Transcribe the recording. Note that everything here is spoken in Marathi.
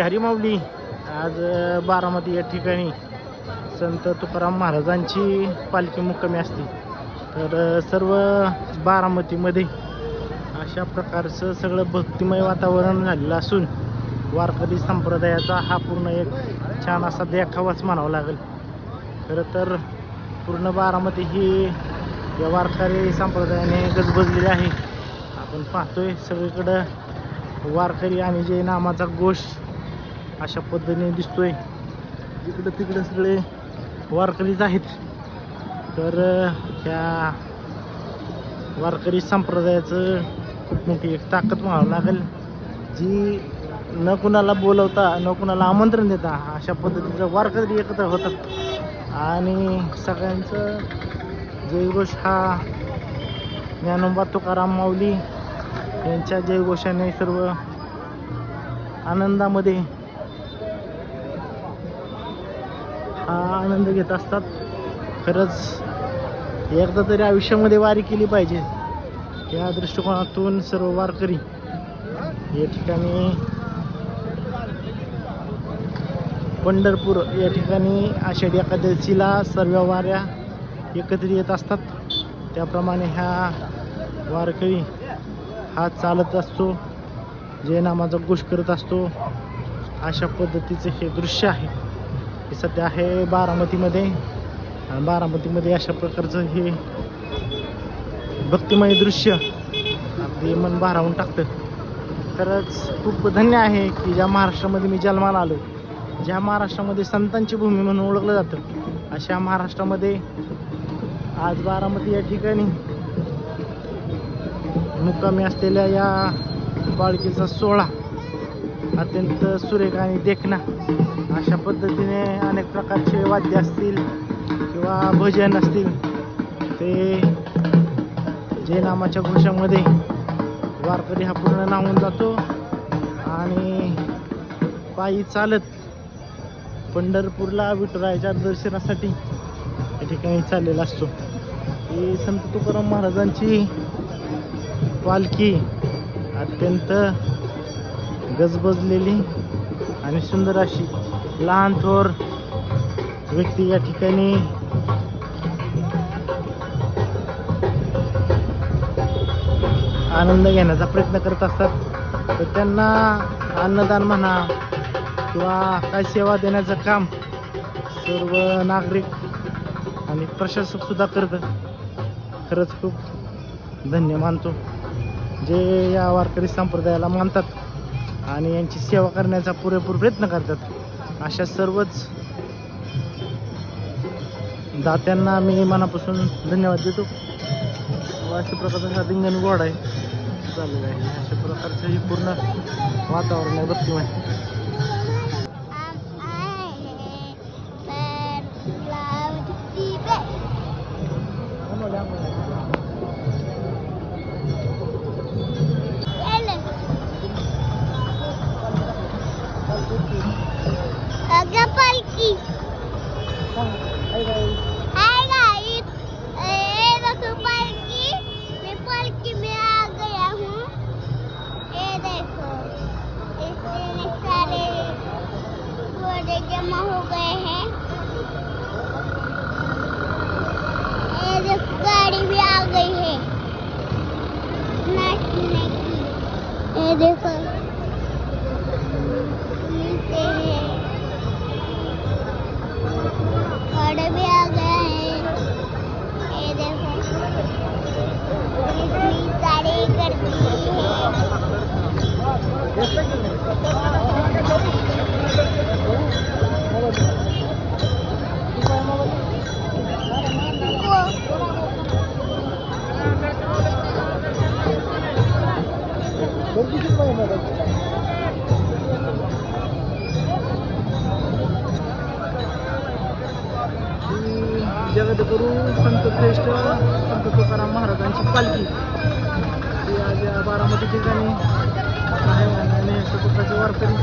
हरिमाऊली आज बारामती या ठिकाणी संत तुकाराम महाराजांची पालखी मुक्कामी असते. तर सर्व बारामतीमध्ये अशा प्रकारचं सगळं भक्तिमय वातावरण झालेलं असून वारकरी संप्रदायाचा हा पूर्ण एक छान असा देखावाच म्हणावा लागेल. खरं तर पूर्ण बारामती ही या वारकरी संप्रदायाने गजबजलेली आहे. आपण पाहतोय सगळीकडं वारकरी आणि जय नामाचा घोष अशा पद्धतीने दिसतोय. इकडं तिकडं सगळे वारकरीच आहेत. तर ह्या वारकरी संप्रदायाचं खूप मोठी एक ताकद म्हणावं लागेल, जी न कुणाला बोलवता न कुणाला आमंत्रण देता अशा पद्धतीचं वारकरी एकत्र होतात आणि सगळ्यांचं जयघोष हा ज्ञानोबा तुकाराम माऊली यांच्या जयघोषाने सर्व आनंदामध्ये हा आनंद घेत असतात. खरंच एकदा तरी आयुष्यामध्ये वारी केली पाहिजे या दृष्टिकोनातून सर्व वारकरी या ठिकाणी पंढरपूर या ठिकाणी आषाढी एकादशीला सर्व वाऱ्या एकत्रित येत असतात. त्याप्रमाणे ह्या वारकरी हा चालत असतो, जय नामाचा घोष करत असतो. अशा पद्धतीचं हे दृश्य आहे हे सध्या आहे बारामतीमध्ये. आणि बारामतीमध्ये अशा प्रकारचं हे भक्तिमय दृश्य अगदी मन भारावून टाकतं. खरंच खूप धन्य आहे की ज्या महाराष्ट्रामध्ये मी जन्माला आलो, ज्या महाराष्ट्रामध्ये संतांची भूमी म्हणून ओळखलं जातं, अशा महाराष्ट्रामध्ये आज बारामती या ठिकाणी मुक्कामी असलेल्या या पालखीचा सोहळा अत्यंत सुरेख आणि देखणा अशा पद्धतीने अनेक प्रकारचे वाद्य असतील किंवा भजन असतील ते जय नामाच्या घोषामध्ये वारकरी हा पूर्ण नाहून जातो आणि पायी चालत पंढरपूरला विठुरायाच्या दर्शनासाठी या ठिकाणी चाललेला असतो. ही संत तुकाराम महाराजांची पालखी अत्यंत गजबजलेली आणि सुंदर अशी लहान थोर व्यक्ती या ठिकाणी आनंद घेण्याचा प्रयत्न करत असतात. तर त्यांना अन्नदान म्हणा किंवा काय सेवा देण्याचं काम सर्व नागरिक आणि प्रशासक सुद्धा करतं. खरंच खूप धन्य मानतो जे या वारकरी संप्रदायाला मानतात आणि यांची सेवा करण्याचा पुरेपूर प्रयत्न करतात. अशा सर्वच दात्यांना मी मनापासून धन्यवाद देतो. अशा प्रकारचा हा रिंगण घोडा आहे चाललेला आहे. अशा प्रकारचं हे पूर्ण वातावरण आहे भक्तिमय. पालकी हाय गाइस, ये देखो पालकी में आ गया हूँ. ये देखो इतने सारे घोड़े जमा हो गए हैं. ये देखो गाड़ी भी आ गई है नाचने की. ये देखो नीचे है घोड़े भी आ गए हैं. ये देखो इतनी सारी गर्दी जगद्गुरू संतश्रेष्ठ संत तुकाराम महाराजांची पालखी ही आज या बारामती ठिकाणी आहे आणि अशा प्रकारचे वारकरी